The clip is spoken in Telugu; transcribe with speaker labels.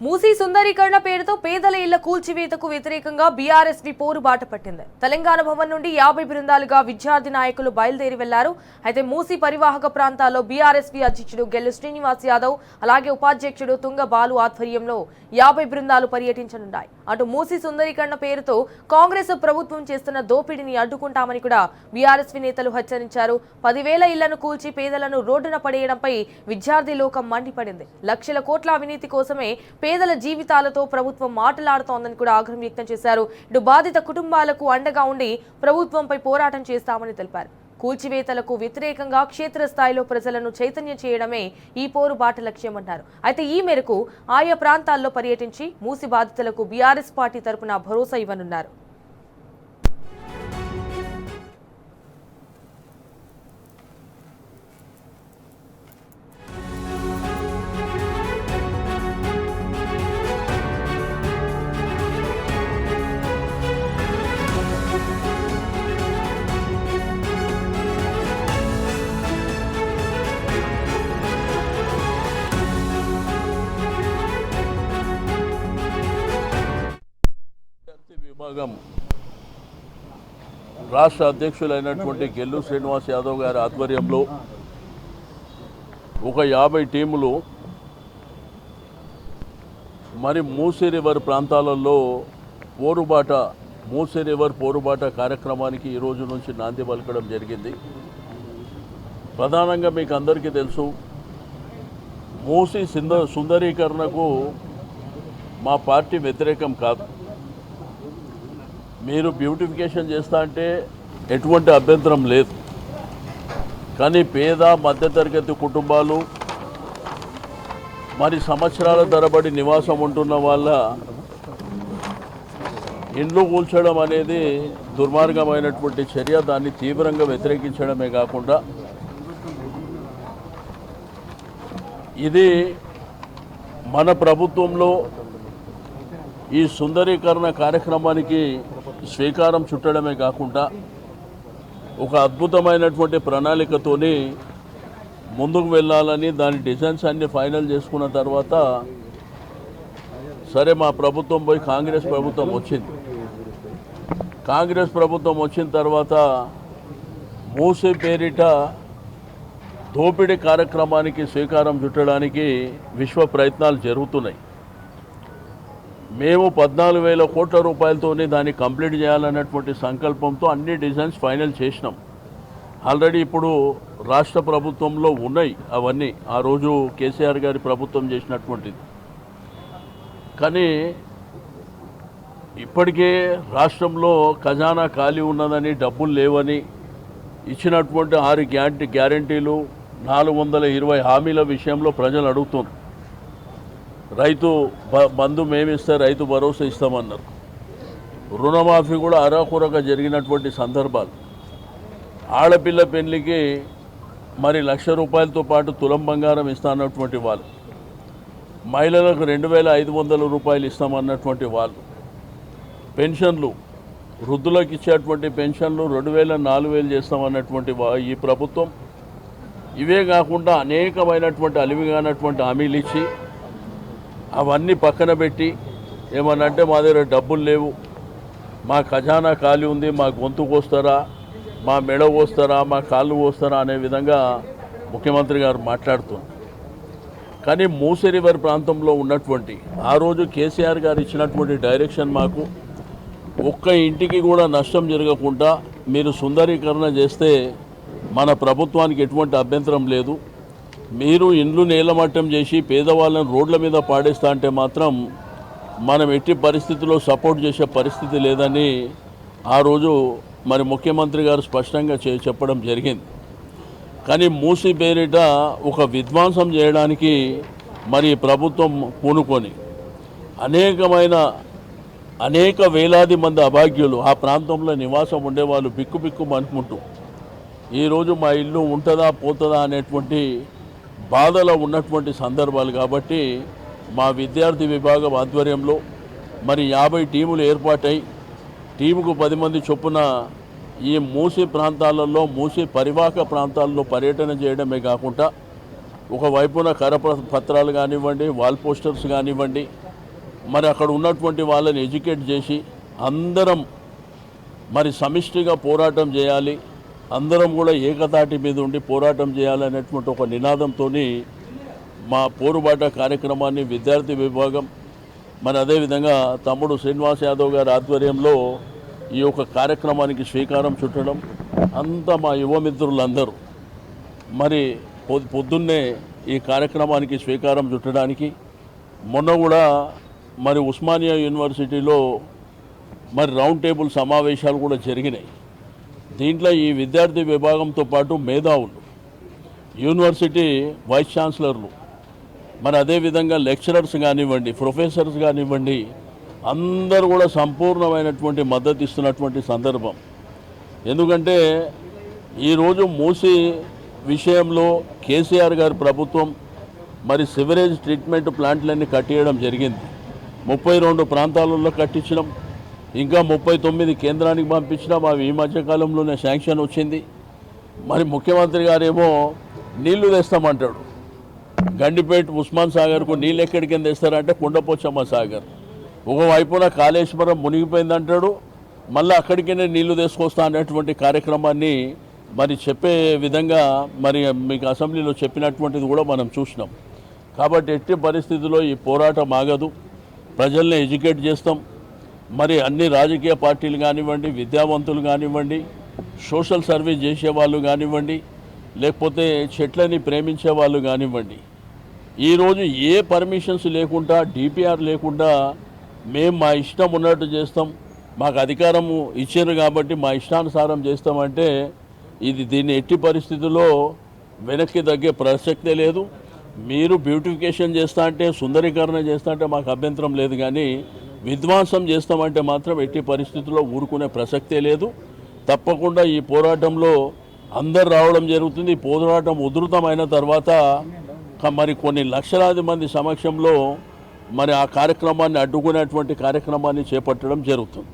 Speaker 1: మూసీ సుందరీకరణ పేరుతో పేదల ఇళ్ల కూల్చివేతకు వ్యతిరేకంగా బీఆర్ఎస్పీ పోరుబాట పట్టింది. తెలంగాణ భవన్ నుండి 50 బృందాలుగా విద్యార్థి నాయకులు బయలుదేరి వెళ్లారు. అయితే మూసీ పరివాహక ప్రాంతాల్లో బీఆర్ఎస్పీ అధ్యక్షుడు గెల్లు శ్రీనివాస్ యాదవ్ అలాగే ఉపాధ్యక్షుడు తుంగ బాలు ఆధ్వర్యంలో 50 బృందాలు పర్యటించనున్నాయి. అటు మూసీ సుందరీకరణ పేరుతో కాంగ్రెస్ ప్రభుత్వం చేస్తున్న దోపిడీని అడ్డుకుంటామని కూడా బీఆర్ఎస్పీ నేతలు హెచ్చరించారు. 10,000 ఇళ్లను కూల్చి పేదలను రోడ్డున పడేయడంపై విద్యార్థి లోకం మండిపడింది. లక్షల కోట్ల అవినీతి కోసమే పేదల జీవితాలతో ప్రభుత్వం మాటలాడుతోందని కూడా ఆగ్రహం వ్యక్తం చేశారు. ఇటు బాధిత కుటుంబాలకు అండగా ఉండి ప్రభుత్వంపై పోరాటం చేస్తామని తెలిపారు. కూల్చివేతలకు వ్యతిరేకంగా క్షేత్రస్థాయిలో ప్రజలను చైతన్యం చేయడమే ఈ పోరుబాట లక్ష్యమన్నారు. అయితే ఈ మేరకు ఆయా ప్రాంతాల్లో పర్యటించి మూసి బాధితులకు బీఆర్ఎస్ పార్టీ తరపున భరోసా ఇవ్వనున్నారు.
Speaker 2: విభాగం రాష్ట్ర అధ్యక్షులైనటువంటి గెల్లు శ్రీనివాస్ యాదవ్ గారి ఆధ్వర్యంలో ఒక 50 టీములు మరి మూసీ రివర్ ప్రాంతాలలో మూసీ రివర్ పోరుబాట కార్యక్రమానికి ఈ రోజు నుంచి నాంది పలకడం జరిగింది. ప్రధానంగా మీకు అందరికీ తెలుసు, మూసీ సుందరీకరణకు మా పార్టీ వ్యతిరేకం కాదు. మీరు బ్యూటిఫికేషన్ చేస్తా అంటే ఎటువంటి అభ్యంతరం లేదు. కానీ పేద మధ్యతరగతి కుటుంబాలు మరి సంవత్సరాల తరబడి నివాసం ఉంటున్న వాళ్ళ ఇండ్లు కూల్చడం అనేది దుర్మార్గమైనటువంటి చర్య. దాన్ని తీవ్రంగా వ్యతిరేకించడమే కాకుండా ఇది మన ప్రభుత్వంలో ఈ సుందరీకరణ కార్యక్రమానికి శ్రీకారం చుట్టడమే కాకుండా ఒక అద్భుతమైనటువంటి ప్రణాళికతోని ముందుకు వెళ్ళాలని దాని డిజైన్స్ అన్ని ఫైనల్ చేసుకున్న తర్వాత సరే మా ప్రభుత్వం పోయి కాంగ్రెస్ ప్రభుత్వం వచ్చింది. కాంగ్రెస్ ప్రభుత్వం వచ్చిన తర్వాత మూసీ పేరిట దోపిడీ కార్యక్రమానికి శ్రీకారం చుట్టడానికి విశ్వ ప్రయత్నాలు జరుగుతున్నాయి. మేము 14,000 కోట్ల రూపాయలతోనే దాన్ని కంప్లీట్ చేయాలన్నటువంటి సంకల్పంతో అన్ని డిజైన్స్ ఫైనల్ చేసినాం. ఆల్రెడీ ఇప్పుడు రాష్ట్ర ప్రభుత్వంలో ఉన్నాయి అవన్నీ, ఆ రోజు కేసీఆర్ గారి ప్రభుత్వం చేసినటువంటిది. కానీ ఇప్పటికే రాష్ట్రంలో ఖజానా ఖాళీ ఉన్నదని, డబ్బులు లేవని ఇచ్చినటువంటి 6 గ్యారంటీలు 420 హామీల విషయంలో ప్రజలు అడుగుతున్నారు. రైతు బంధు మేమిస్తే రైతు భరోసా ఇస్తామన్నారు. రుణమాఫీ కూడా అరాకొరగా జరిగినటువంటి సందర్భాలు. ఆడపిల్ల పెళ్లికి మరి 1,00,000 రూపాయలతో పాటు తులం బంగారం ఇస్తామన్నటువంటి వాళ్ళు, మహిళలకు 2,500 రూపాయలు ఇస్తామన్నటువంటి వాళ్ళు, పెన్షన్లు వృద్ధులకు ఇచ్చేటువంటి పెన్షన్లు 2,000 4,000 చేస్తామన్నటువంటి ఈ ప్రభుత్వం. ఇవే కాకుండా అనేకమైనటువంటి అలివిగానటువంటి హామీలు ఇచ్చి అవన్నీ పక్కన పెట్టి ఏమనంటే మా దగ్గర డబ్బులు లేవు, మా ఖజానా ఖాళీ ఉంది, మా గొంతు కోస్తారా, మా మెడ కోస్తారా, మా కాళ్ళు కోస్తారా అనే విధంగా ముఖ్యమంత్రి గారు మాట్లాడుతున్నారు. కానీ మూసీ రివర్ ప్రాంతంలో ఉన్నటువంటి ఆ రోజు కేసీఆర్ గారు ఇచ్చినటువంటి డైరెక్షన్ మాకు ఒక్క ఇంటికి కూడా నష్టం జరగకుండా మీరు సుందరీకరణ చేస్తే మన ప్రభుత్వానికి ఎటువంటి అభ్యంతరం లేదు, మీరు ఇండ్లు నేలమట్టం చేసి పేదవాళ్ళని రోడ్ల మీద పాడేస్తా అంటే మాత్రం మనం ఎట్టి పరిస్థితుల్లో సపోర్ట్ చేసే పరిస్థితి లేదని ఆ రోజు మరి ముఖ్యమంత్రి గారు స్పష్టంగా చెప్పడం జరిగింది. కానీ మూసీ పేరిట ఒక విధ్వంసం చేయడానికి మరి ప్రభుత్వం పూనుకొని అనేక వేలాది మంది అభాగ్యులు ఆ ప్రాంతంలో నివాసం ఉండేవాళ్ళు బిక్కు అనుకుంటూ ఈరోజు మా ఇల్లు ఉంటుందా పోతుందా అనేటువంటి బాధలో ఉన్నటువంటి సందర్భాలు. కాబట్టి మా విద్యార్థి విభాగం ఆధ్వర్యంలో మరి 50 టీములు ఏర్పాటై టీముకు 10 మంది చొప్పున ఈ మూసీ ప్రాంతాలలో మూసీ పరివాహక ప్రాంతాల్లో పర్యటన చేయడమే కాకుండా ఒకవైపున కరపత్రాలు కానివ్వండి, వాల్ పోస్టర్స్ కానివ్వండి, మరి అక్కడ ఉన్నటువంటి వాళ్ళని ఎడ్యుకేట్ చేసి అందరం మరి సమిష్టిగా పోరాటం చేయాలి, అందరం కూడా ఏకతాటి మీద ఉండి పోరాటం చేయాలనేటువంటి ఒక నినాదంతో మా పోరుబాట కార్యక్రమాన్ని విద్యార్థి విభాగం మరి అదేవిధంగా తమ్ముడు శ్రీనివాస్ యాదవ్ గారి ఆధ్వర్యంలో ఈ యొక్క కార్యక్రమానికి శ్రీకారం చుట్టడం, అంతా మా యువ మిత్రులందరూ మరి పొద్దున్నే ఈ కార్యక్రమానికి శ్రీకారం చుట్టడానికి మొన్న కూడా మరి ఉస్మానియా యూనివర్సిటీలో మరి రౌండ్ టేబుల్ సమావేశాలు కూడా జరిగినాయి. దీంట్లో ఈ విద్యార్థి విభాగంతో పాటు మేధావులు, యూనివర్సిటీ వైస్ ఛాన్సలర్లు, మరి అదేవిధంగా లెక్చరర్స్ కానివ్వండి, ప్రొఫెసర్స్ కానివ్వండి, అందరూ కూడా సంపూర్ణమైనటువంటి మద్దతు ఇస్తున్నటువంటి సందర్భం. ఎందుకంటే ఈరోజు మూసీ విషయంలో కేసీఆర్ గారి ప్రభుత్వం మరి సివరేజ్ ట్రీట్మెంట్ ప్లాంట్లన్నీ కట్టేయడం జరిగింది. 32 ప్రాంతాలలో కట్టించడం, ఇంకా 39 కేంద్రానికి పంపించడం. అవి ఈ మధ్యకాలంలోనే శాంక్షన్ వచ్చింది. మరి ముఖ్యమంత్రి గారేమో నీళ్లు తెస్తామంటాడు. గండిపేట ఉస్మాన్ సాగర్కు నీళ్ళు ఎక్కడికి తెస్తారంటే కుండపోచమ్మ సాగర్. ఒకవైపున కాళేశ్వరం మునిగిపోయిందంటాడు, మళ్ళీ అక్కడికనే నీళ్లు తీసుకొస్తా అనేటువంటి కార్యక్రమాన్ని మరి చెప్పే విధంగా మరి మీకు అసెంబ్లీలో చెప్పినటువంటిది కూడా మనం చూసినాం. కాబట్టి ఎట్టి పరిస్థితుల్లో ఈ పోరాటం ఆగదు. ప్రజల్ని ఎడ్యుకేట్ చేస్తాం. మరి అన్ని రాజకీయ పార్టీలు కానివ్వండి, విద్యావంతులు కానివ్వండి, సోషల్ సర్వీస్ చేసేవాళ్ళు కానివ్వండి, లేకపోతే చెట్లని ప్రేమించే వాళ్ళు కానివ్వండి, ఈరోజు ఏ పర్మిషన్స్ లేకుండా, డిపిఆర్ లేకుండా మేము మా ఇష్టం ఉన్నట్టు చేస్తాం, మాకు అధికారము ఇచ్చారు కాబట్టి మా ఇష్టానుసారం చేస్తామంటే దీన్ని ఎట్టి పరిస్థితుల్లో వెనక్కి తగ్గే ప్రసక్తే లేదు. మీరు బ్యూటిఫికేషన్ చేస్తా అంటే, సుందరీకరణ చేస్తా అంటే మాకు అభ్యంతరం లేదు, కానీ విధ్వంసం చేస్తామంటే మాత్రం ఎట్టి పరిస్థితుల్లో ఊరుకునే ప్రసక్తే లేదు. తప్పకుండా ఈ పోరాటంలో అందరు రావడం జరుగుతుంది. ఈ పోరాటం ఉధృతమైన తర్వాత మరి కొన్ని లక్షలాది మంది సమక్షంలో మరి ఆ కార్యక్రమాన్ని అడ్డుకునేటువంటి కార్యక్రమాన్ని చేపట్టడం జరుగుతుంది.